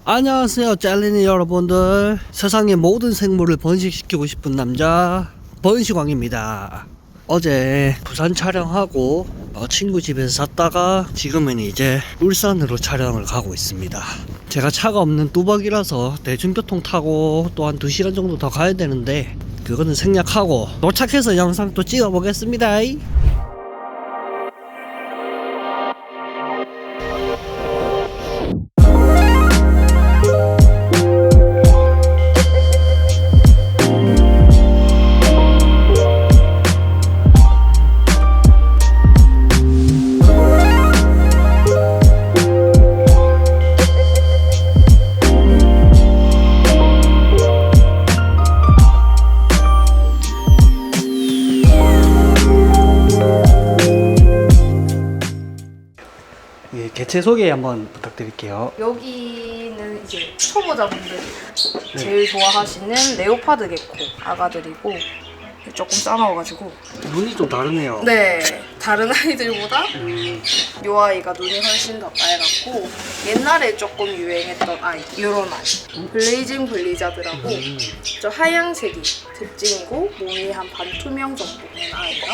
안녕하세요, 짤리니 여러분들. 세상의 모든 생물을 번식시키고 싶은 남자 번식왕입니다. 어제 부산 촬영하고 친구 집에서 잤다가 지금은 이제 울산으로 촬영을 가고 있습니다. 제가 차가 없는 뚜벅이라서 대중교통 타고 또 한 2시간 정도 더 가야 되는데 그거는 생략하고 도착해서 영상 또 찍어 보겠습니다. 개체 소개 한번 부탁드릴게요. 여기는 이제 초보자분들이 제일 좋아하시는 레오파드 개코 아가들이고 조금 싸나워가지고 눈이 좀 다르네요. 네, 다른 아이들보다 요 아이가 눈이 훨씬 더 빨갛고 옛날에 조금 유행했던 아이, 요런 아이 블레이징 블리자드라고 저 하얀색이 특징이고 몸이 한 반투명 정도 된 아이가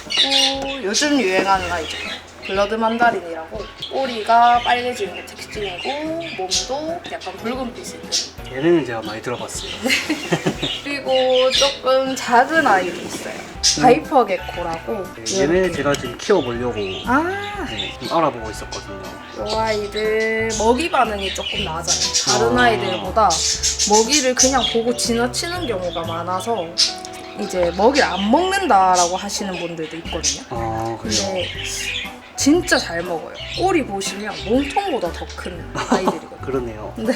그리고 요즘 유행하는 아이죠. 블러드 만다린이라고 꼬리가 빨개지는 게 특징이고 몸도 약간 붉은빛이 있는. 얘네는 제가 많이 들어봤어요. 그리고 조금 작은 아이도 있어요. 바이퍼 개코라고. 얘네 제가 지금 키워보려고 아, 좀 알아보고 있었거든요. 이 아이들 먹이 반응이 조금 낮아요. 다른 아이들보다 먹이를 그냥 보고 지나치는 경우가 많아서 이제 먹이를 안 먹는다라고 하시는 분들도 있거든요. 아, 그래요? 근데 진짜 잘 먹어요. 꼬리 보시면 몸통보다 더 큰 아이들이거든요. 그러네요. 네.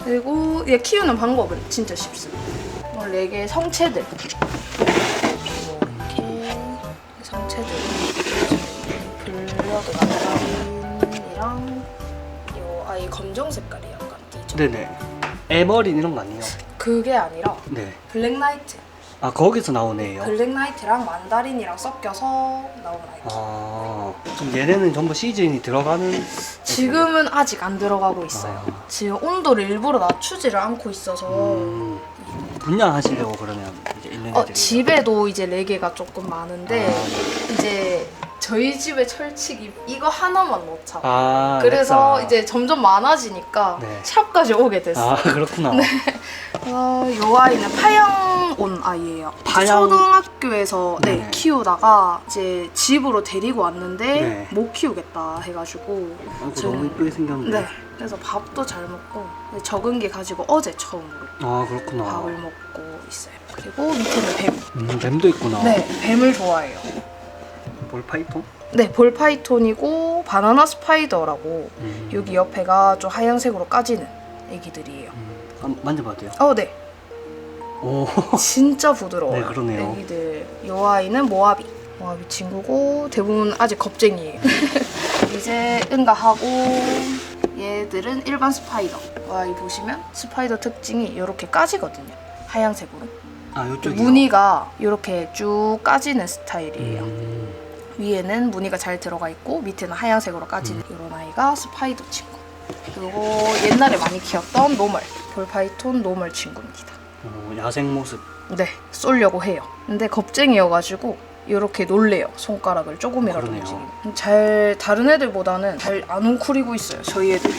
그리고 얘 키우는 방법은 진짜 쉽습니다. 4개의 성체들. 이렇게 성체들. 블러드 만다린이랑 이 아이 검정 색깔이 약간 띄죠. 네네. 에버린 이런 거 아니에요? 그게 아니라 네. 블랙나이트. 아, 거기서 나오네요. 블랙나이트랑 만다린이랑 섞여서 나온 아이. 아, 그럼 얘네는 전부 시즌이 들어가는? 지금은 아직 안 들어가고 있어요. 지금 온도를 일부러 낮추지를 않고 있어서 분양하시려고 그러면 이제 있는 애들이. 집에도 이제 4개가 조금 많은데 이제 저희 집에 철칙이 이거 하나만 넣자고. 그래서 렉사. 이제 점점 많아지니까 네. 샵까지 오게 됐어요. 아, 그렇구나. 요 아이는 파양 온 아이예요. 파양? 초등학교에서 네. 키우다가 이제 집으로 데리고 왔는데 네. 못 키우겠다 해가지고 아이고, 너무 이쁘게 생겼네. 네. 그래서 밥도 잘 먹고 적응기 가지고 어제 처음으로 아, 그렇구나. 밥을 먹고 있어요. 그리고 밑에는 뱀. 뱀도 있구나. 네, 뱀을 좋아해요. 볼파이톤? 네, 볼파이톤이고 바나나 스파이더라고 여기 옆에가 좀 하얀색으로 까지는 애기들이에요. 만져봐도 돼요? 네. 오. 진짜 부드러워요. 네, 그러네요. 애기들. 요 아이는 모아비 친구고 대부분 아직 겁쟁이에요. 이제 응가하고 얘들은 일반 스파이더. 요 아이 보시면 스파이더 특징이 이렇게 까지거든요. 하얀색으로. 아, 요쪽이요? 무늬가 이렇게 쭉 까지는 스타일이에요. 위에는 무늬가 잘 들어가 있고 밑에는 하얀색으로 까지는 이런 아이가 스파이더 친구. 그리고 옛날에 많이 키웠던 노멀, 볼파이톤 노멀 친구입니다. 야생 모습. 네, 쏠려고 해요. 근데 겁쟁이여가지고 이렇게 놀래요. 손가락을 조금이라도 그러네요. 움직이면. 다른 애들보다는 잘 안 웅크리고 있어요. 저희 애들이.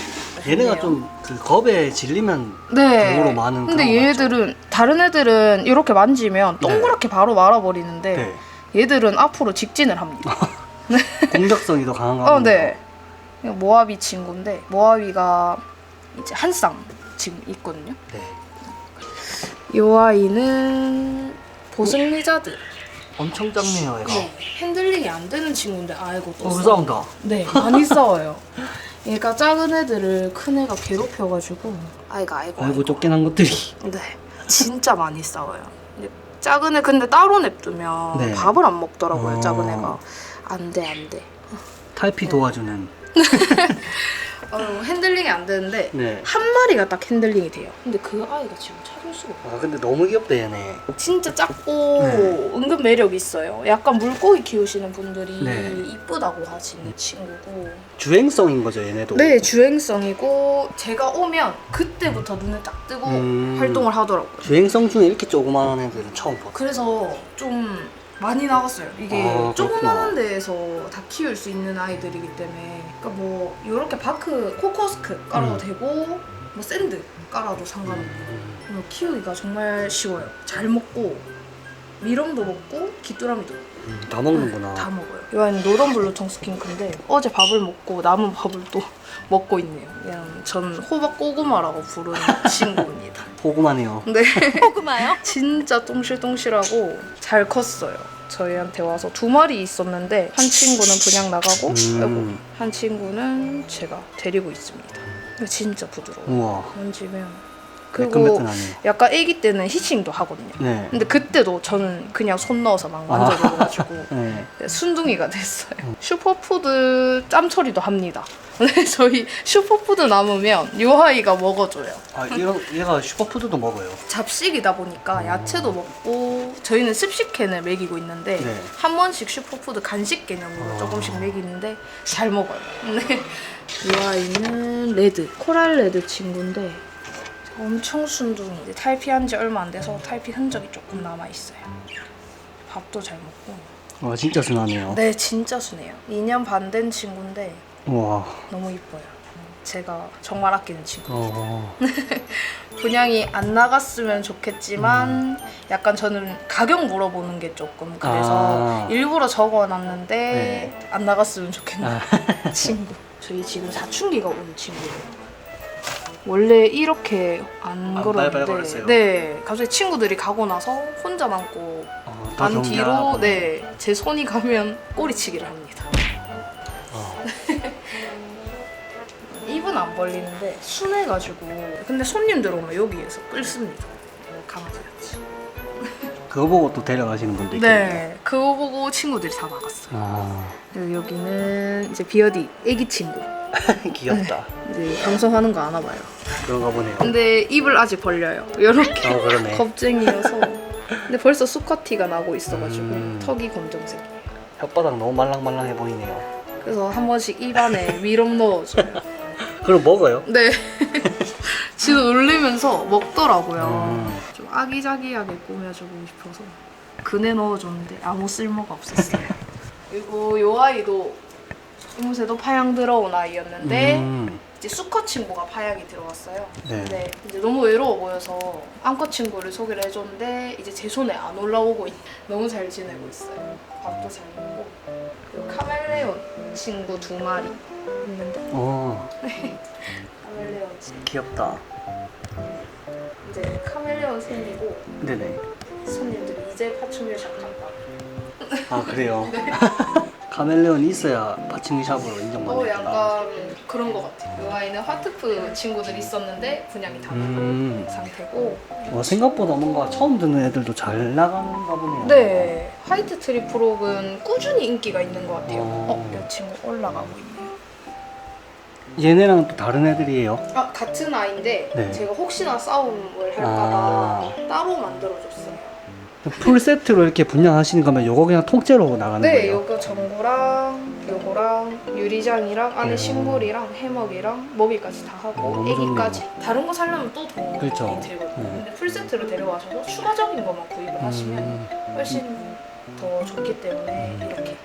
얘네가 좋네요. 좀 그 겁에 질리면 네. 동으로 많은 근데 그런 거 얘들은 다른 애들은 이렇게 만지면 동그랗게 바로 말아버리는데 네. 얘들은 앞으로 직진을 합니다. 공격성이 더 강한가 보네요. 네. 이거 모아비 친구인데 모아비가 이제 한 쌍 지금 있거든요. 네. 이 아이는 보승 리자드. 엄청 작네요, 얘가. 네. 핸들링이 안 되는 친구인데 아이고 또 그 싸운다. 네, 많이 싸워요. 얘가 작은 애들을 큰 애가 괴롭혀가지고 아이고 쫓겨난 것들이. 네, 진짜 많이 싸워요. 근데 작은 애 근데 따로 냅두면 네. 밥을 안 먹더라고요. 작은 애가 안 돼. 탈피 도와주는. 핸들링이 안 되는데 네. 한 마리가 딱 핸들링이 돼요. 근데 그 아이가 지금 찾을 수가 없어요. 아 근데 너무 귀엽다 얘네. 진짜 작고 네. 은근 매력 있어요. 약간 물고기 키우시는 분들이 네. 이쁘다고 하시는 친구고. 주행성인 거죠 얘네도. 네, 주행성이고 제가 오면 그때부터 눈에 딱 뜨고 활동을 하더라고요. 주행성 중에 이렇게 조그마한 애들은 처음 봐. 그래서 좀 많이 나갔어요. 이게 아, 조그마한 데에서 다 키울 수 있는 아이들이기 때문에, 그러니까 뭐 이렇게 바크, 코커스크 깔아도 되고 뭐 샌드 깔아도 상관없고 키우기가 정말 쉬워요. 잘 먹고 미럼도 먹고 귀뚜라미도 먹고 다 먹는구나. 다 먹어요. 이건 노던 블루청 스킨크인데 어제 밥을 먹고 남은 밥을 또 먹고 있네요. 그냥 전 호박 고구마라고 부르는 친구입니다. 포구마네요. 네. 고구마요? 진짜 똥실똥실하고 잘 컸어요. 저희한테 와서 2마리 있었는데 한 친구는 분양 나가고 아이고, 한 친구는 제가 데리고 있습니다. 근데 진짜 부드러워요. 우와. 만지면. 그리고 매끈매끈하네요. 약간 아기 때는 히칭도 하거든요. 네. 근데 그때도 저는 그냥 손 넣어서 막 만져줘가지고 네. 순둥이가 됐어요. 슈퍼푸드 짬처리도 합니다. 근데 저희 슈퍼푸드 남으면 요 아이가 먹어줘요. 아 이런 얘가 슈퍼푸드도 먹어요. 잡식이다 보니까 야채도 먹고 저희는 습식캔을 먹이고 있는데 네. 한 번씩 슈퍼푸드 간식 개념으로 조금씩 먹이는데 잘 먹어요. 근데 이 아이는 레드, 코랄 레드 친구인데 엄청 순둥이인데 탈피한 지 얼마 안 돼서 탈피 흔적이 조금 남아있어요. 밥도 잘 먹고. 와 진짜 순하네요. 네, 진짜 순해요. 2년 반 된 친구인데 우와. 너무 이뻐요. 제가 정말 아끼는 친구. 어. 분양이 안 나갔으면 좋겠지만 약간 저는 가격 물어보는 게 조금 그래서 일부러 적어놨는데 네. 안 나갔으면 좋겠는 친구. 저희 지금 사춘기가 온 친구예요. 원래 이렇게 안 발발 걸었는데 걸었어요? 네, 갑자기 친구들이 가고 나서 혼자 남고 더 난 정리하고. 뒤로 네, 제 손이 가면 꼬리치기를 합니다. 입은 안 벌리는데 순해가지고 근데 손님들 오면 여기에서 끌습니다. 강아지같이. 그거 보고 또 데려가시는 분도 있겠네요. 네, 그거 보고 친구들이 다 나갔어요. 아 그리고 여기는 이제 비어디 애기 친구. 귀엽다. 이제 방송하는 거 아나 봐요. 그런가 보네요. 근데 입을 아직 벌려요. 이렇게 그러네. 겁쟁이여서. 근데 벌써 수컷티가 나고 있어가지고 턱이 검정색이에요. 혓바닥 너무 말랑말랑해 보이네요. 그래서 한 번씩 입 안에 미럼 넣어줘요. 그럼 먹어요? 네. 지도 놀리면서 먹더라고요. 좀 아기자기하게 꾸며주고 싶어서 그네 넣어줬는데 아무 쓸모가 없었어요. 그리고 요 아이도 이무새도 파양 들어온 아이였는데 이제 수컷 친구가 파양이 들어왔어요. 네. 근데 이제 너무 외로워 보여서 암컷 친구를 소개를 해줬는데 이제 제 손에 안 올라오고 너무 잘 지내고 있어요. 밥도 잘 먹고. 그리고 카멜레온 친구 2마리 있는데 카멜레온 친구. 귀엽다. 이제 카멜레온 생기고 네네. 손님들이 이제 파충류 샵 간다. 아 그래요? 카멜레온이 있어야 파충류 샵으로 인정받는다. 약간 그런 것 같아요. 이 아이는 화트프 친구들이 있었는데 분양이 다 나간 상태고. 생각보다 뭔가 처음 듣는 애들도 잘 나가는가 보네요. 네, 화이트 트리프록은 꾸준히 인기가 있는 것 같아요. 이 친구 올라가고 있네요. 얘네랑 또 다른 애들이에요? 같은 아이인데 네. 제가 혹시나 싸움을 할까봐 따로 만들어줬어요. 풀 세트로 이렇게 분양하시는 거면 요거 그냥 통째로 나가는 네, 거예요? 요거 전구랑 요거랑 유리장이랑 안에 식물이랑 해먹이랑 먹이까지 다 하고 너무 애기까지. 다른 거 살려면 또 돈이 그렇죠. 들거든요. 근데 풀 세트로 데려와셔서 추가적인 것만 구입을 하시면 훨씬 더 좋기 때문에 이렇게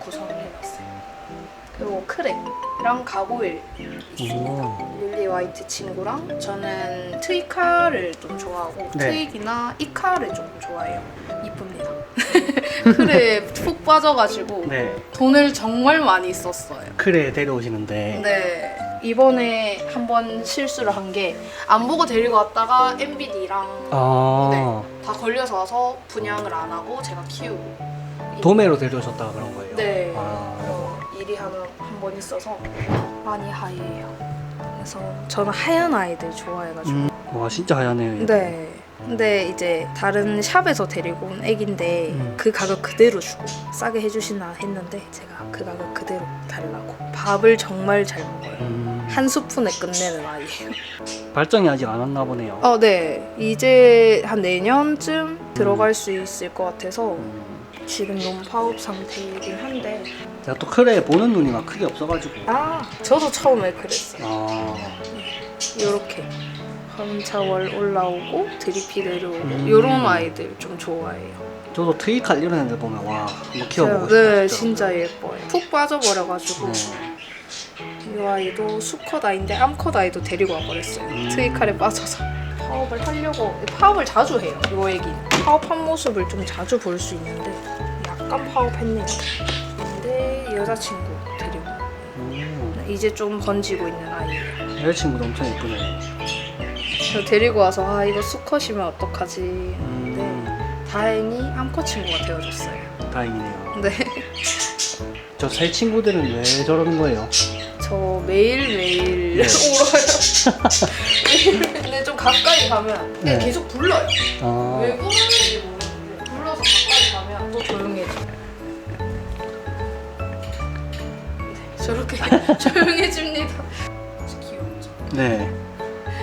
구성을 해놨어요. 그리고 크랙이랑 가고일 있습니다. 릴리 화이트 친구랑 저는 트위카를 좀 좋아하고 트윅이나 이카를 좀 좋아해요. 이쁩니다. 크레에 푹 빠져가지고 돈을 정말 많이 썼어요. 크레 데려오시는데 네. 이번에 한번 실수를 한 게 안 보고 데리고 왔다가 MBD랑 다 걸려서 와서 분양을 안 하고 제가 키우고 도매로 데려오셨다가 그런 거예요? 네. 일이 한 번 있어서 많이 하얘요. 그래서 저는 하얀 아이들 좋아해가지고. 와 진짜 하얗네요. 얘. 네. 근데 이제 다른 샵에서 데리고 온 애기인데 그 가격 그대로 주고 싸게 해주시나 했는데 제가 그 가격 그대로 달라고. 밥을 정말 잘 먹어요. 한 스푼에 끝내는 아이예요. 발정이 아직 안 왔나 보네요. 네. 이제 한 내년쯤 들어갈 수 있을 것 같아서 지금 너무 파업 상태이긴 한데. 제가 또 크레 보는 눈이 막 크게 없어가지고. 저도 처음에 그랬어요. 아, 요렇게 화음차월 올라오고 드리피 내려오고 요런 아이들 좀 좋아해요. 저도 트위칼 이런 애들 보면 와 한번 키워보고 네, 싶어요. 진짜 예뻐요. 푹 빠져버려가지고 이 아이도 수컷 아이인데 암컷 아이도 데리고 와버렸어요. 트위칼에 빠져서. 파업을 하려고, 파업을 자주 해요. 요 애기 파업한 모습을 좀 자주 볼 수 있는데 약간 파업했네요. 근데 여자친구 데리고 이제 좀 번지고 있는 아이예요. 여자친구도 엄청 예쁘네. 저 데리고 와서 이거 수컷이면 어떡하지 했는데 다행히 암컷 친구가 되어줬어요. 다행이네요. 네. 저 새 친구들은 왜 저러는 거예요? 저 매일매일 네. 울어요. 근데 좀 가까이 가면 그냥 네. 계속 불러요. 아, 왜 그러는지 모르겠는데 불러서 가까이 가면 또 조용해져. 저렇게 조용해집니다. 귀여우죠? 네.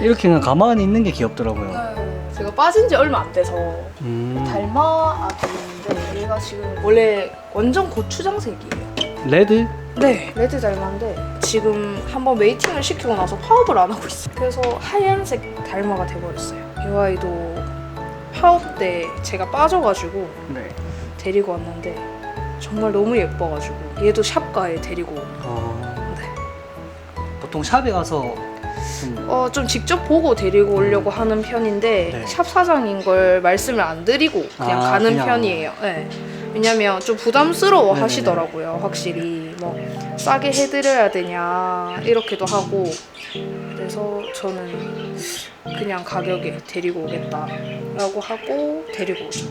이렇게 그냥 가만히 있는 게 귀엽더라고요. 제가 빠진 지 얼마 안 돼서 음. 달마 아기인데 얘가 지금 원래 완전 고추장색이에요. 레드? 네, 레드 달마인데 지금 한번 메이팅을 시키고 나서 파업을 안 하고 있어요. 그래서 하얀색 달마가 돼버렸어요. 이 아이도 파업 때 제가 빠져가지고 네. 데리고 왔는데 정말 너무 예뻐가지고 얘도 샵가에 데리고 오는. 네. 보통 샵에 가서 좀 직접 보고 데리고 오려고 하는 편인데 네. 샵 사장인 걸 말씀을 안 드리고 그냥 가는 그냥. 편이에요. 네. 왜냐면 좀 부담스러워 네네네. 하시더라고요. 확실히 뭐 싸게 해드려야 되냐 이렇게도 하고 그래서 저는 그냥 가격에 데리고 오겠다라고 하고 데리고 오죠.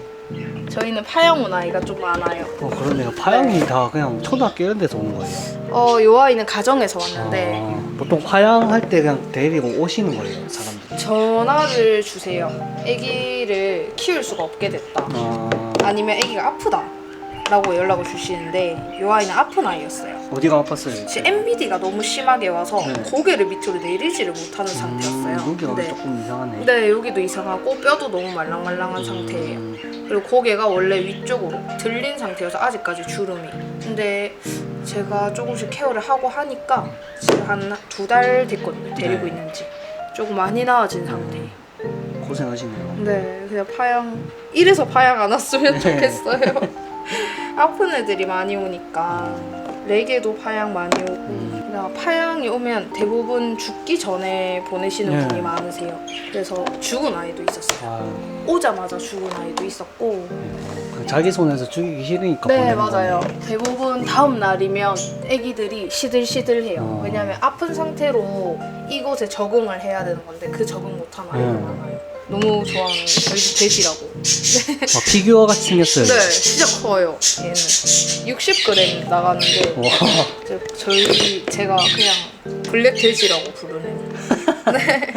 저희는 파양 온 아이가 좀 많아요. 그러네요. 파양이 다 그냥 초등학교 이런 데서 오는 거예요. 요 아이는 가정에서 왔는데 보통 파양할 때 그냥 데리고 오시는 거예요, 사람들이. 전화를 주세요. 아기를 키울 수가 없게 됐다. 아니면 아기가 아프다 라고 연락을 주시는데 이 아이는 아픈 아이였어요. 어디가 아팠어요? 지금 MBD가 너무 심하게 와서 네. 고개를 밑으로 내리지를 못하는 상태였어요. 여기가 네. 조금 이상하네. 네, 여기도 이상하고 뼈도 너무 말랑말랑한 상태예요. 그리고 고개가 원래 위쪽으로 들린 상태여서 아직까지 주름이. 근데 제가 조금씩 케어를 하고 하니까 지금 한 2달 됐거든요. 데리고 네. 있는지. 조금 많이 나아진 상태예요. 고생하시네요. 네, 그냥 파양 이래서 파양 안 왔으면 네. 좋겠어요. 아픈 애들이 많이 오니까 레게도 파양 많이 오고 그냥 파양이 오면 대부분 죽기 전에 보내시는 네. 분이 많으세요. 그래서 죽은 아이도 있었어요. 아, 오자마자 죽은 아이도 있었고. 자기 손에서 죽이기 싫으니까 네, 보내는 맞아요. 거네. 대부분 다음 날이면 아기들이 시들시들해요. 왜냐하면 아픈 상태로 이곳에 적응을 해야 되는 건데 그 적응 못하는 아이가 많아요. 너무 좋아하는 저희 집 돼지라고. 막 피규어 같이 생겼어요. 네, 진짜 커요. 얘는 60g 나가는데 와. 제가 그냥 블랙 돼지라고 부르는. 네,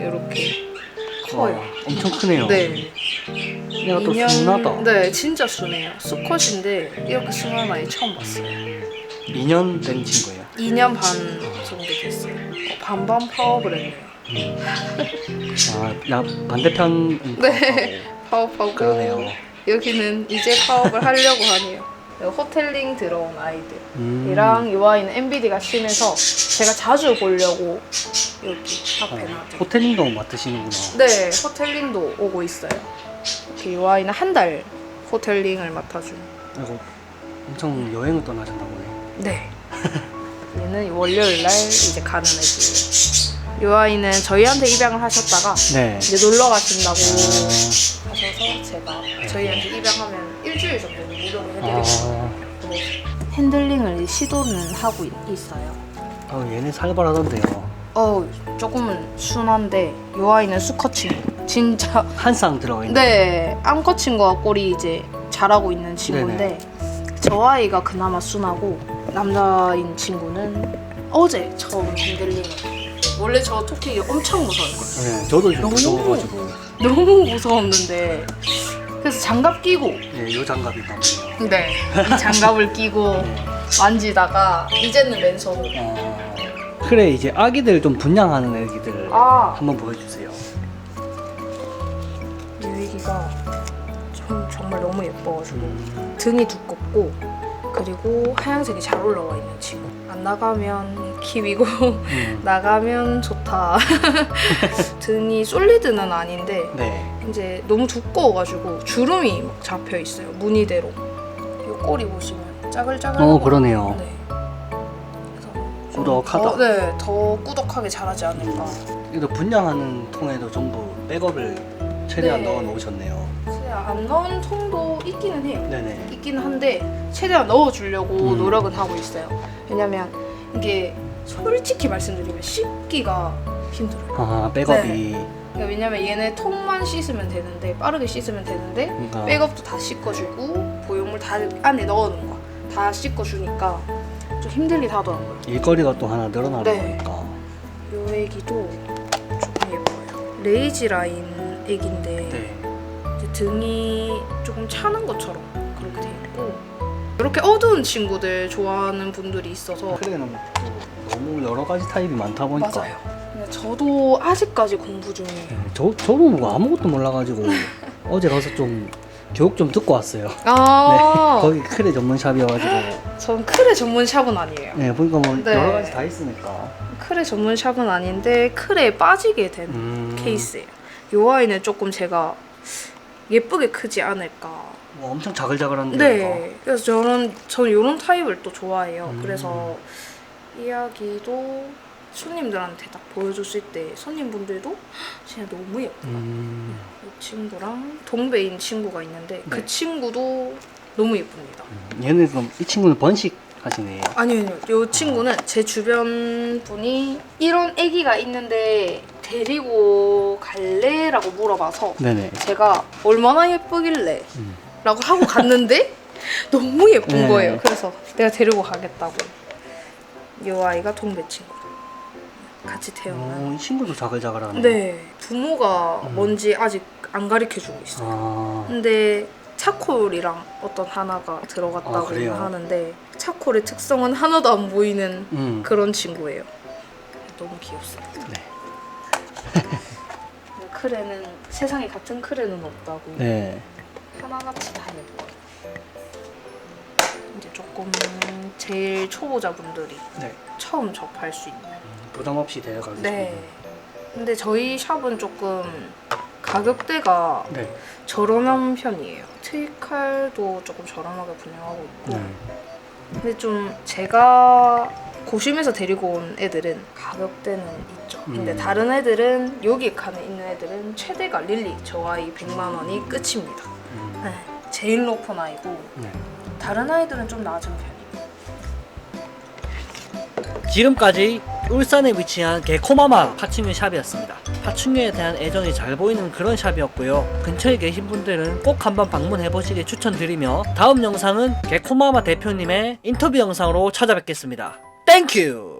이렇게 커요. 엄청 크네요. 네. 얘가 또 순하다. 네, 진짜 순해요. 수컷인데 이렇게 순한 아이 처음 봤어요. 2년 된 친구예요. 2년 반 정도 됐어요. 반반 파업을 했네요. 야, 반대편 네, 파업하고 그러네요. 여기는 이제 파업을 하려고 하네요. 호텔링 들어온 아이들이랑 이 아이는 MBD가 심해서 제가 자주 보려고 여기 앞에 놔둬요. 호텔링도 맡으시는구나. 네, 호텔링도 오고 있어요. 이렇게 이 아이는 한 달 호텔링을 맡아주는. 아이고, 엄청 여행을 떠나셨나 보네. 네. 얘는 월요일 날 이제 가는 애기예요. 이 아이는 저희한테 입양을 하셨다가 네. 이제 놀러 가신다고 하셔서 제가 저희한테 입양하면 일주일 정도는 무료로 해드리고 핸들링을 시도는 하고 있어요. 얘네 살벌하던데요. 조금은 순한데 이 아이는 수컷 친구. 진짜 한 쌍 들어가 있는. 네, 암컷 친구가 꼴이 이제 잘하고 있는 친구인데 저 아이가 그나마 순하고 남자인 친구는 어제 처음 핸들링을. 원래 저 토끼 엄청 무서워요. 네, 저도 좀 무서워가지고. 너무 무서웠는데 그래서 장갑 끼고 네, 요 장갑인가 보네요. 이 장갑을 끼고 만지다가 이제는 맨손으로 그래 이제 아기들 좀 분양하는 애기들 아, 한번 보여주세요. 이 애기가 정말 너무 예뻐가지고 등이 두껍고 그리고 하얀색이 잘 올라와 있는 친구. 안 나가면 킵이고 나가면 좋다. 등이 솔리드는 아닌데 네. 이제 너무 두꺼워가지고 주름이 막 잡혀 있어요. 무늬대로. 이 꼬리 보시면 짜글짜글. 그러네요. 네. 그래서 꾸덕하다. 네, 더 꾸덕하게 자라지 않을까. 이거 분양하는 통에도 전부 백업을 최대한 네. 넣어 놓으셨네요. 최대한 안 넣은 통도 있기는 해요. 네네. 있기는 한데 최대한 넣어주려고 음. 노력은 하고 있어요. 왜냐면 이게 솔직히 말씀드리면 씻기가 힘들어요. 아 백업이. 네. 그러니까 왜냐면 얘네 통만 씻으면 되는데 빠르게 씻으면 되는데 그러니까 백업도 다 씻어주고 보형물 다 안에 넣어놓은 거 다 씻어주니까 좀 힘들긴 하더라고요. 일거리가 또 하나 늘어나는 네. 거니까. 요 애기도 조금 예뻐요. 레이지 라인 애기인데 네. 이제 등이 조금 차는 것처럼 그렇게 돼 있고 이렇게 어두운 친구들 좋아하는 분들이 있어서 크레는 또 너무 여러 가지 타입이 많다 보니까. 맞아요. 근데 저도 아직까지 공부 중이에요. 네, 저도 뭐 아무것도 몰라가지고 어제 가서 좀 교육 좀 듣고 왔어요. 아, 거기 크레 전문 샵이어가지고. 전 크레 전문 샵은 아니에요. 네, 보니까 뭐 네. 여러 가지 다 있으니까. 크레 전문 샵은 아닌데 크레에 빠지게 된 케이스예요. 요 아이는 조금 제가 예쁘게 크지 않을까. 뭐 엄청 자글자글한데. 네. 그래서 저는 이런 타입을 또 좋아해요. 음. 그래서 이야기도 손님들한테 딱 보여줬을 때 손님분들도 진짜 너무 예뻐. 이 친구랑 동배인 친구가 있는데 그 네. 친구도 너무 예쁩니다. 얘는 그럼 이 친구는 번식 하시네요. 아니요. 이 친구는 제 주변 분이 이런 아기가 있는데 데리고 갈래? 라고 물어봐서 네네. 제가 얼마나 예쁘길래 음. 라고 하고 갔는데 너무 예쁜 네. 거예요. 그래서 내가 데리고 가겠다고. 이 아이가 동배 친구. 같이 태어난. 이 친구도 자글자글하네. 네. 부모가 뭔지 아직 안 가르쳐주고 있어요. 아. 근데 차콜이랑 어떤 하나가 들어갔다고 그래요? 하는데 차콜의 특성은 하나도 안 보이는 그런 친구예요. 너무 귀엽습니다. 네. 크레는 세상에 같은 크레는 없다고. 네. 하나같이 다 예뻐요. 이제 조금 제일 초보자분들이 네. 처음 접할 수 있는. 부담 없이 데려가기. 네. 근데 저희 샵은 조금 가격대가 네. 저렴한 편이에요. 트위칼도 조금 저렴하게 분양하고 있고. 네. 근데 좀 제가 고심해서 데리고 온 애들은 가격대는 있죠. 근데 다른 애들은 여기 칸에 있는 애들은 최대가 릴리 저 아이 100만 원이 끝입니다. 네. 제일 높은 아이고 네. 다른 아이들은 좀 낮은 편이에요. 지금까지 울산에 위치한 개코마마 파충류 샵이었습니다. 파충류에 대한 애정이 잘 보이는 그런 샵이었고요. 근처에 계신 분들은 꼭 한번 방문해 보시길 추천드리며 다음 영상은 개코마마 대표님의 인터뷰 영상으로 찾아뵙겠습니다. 땡큐!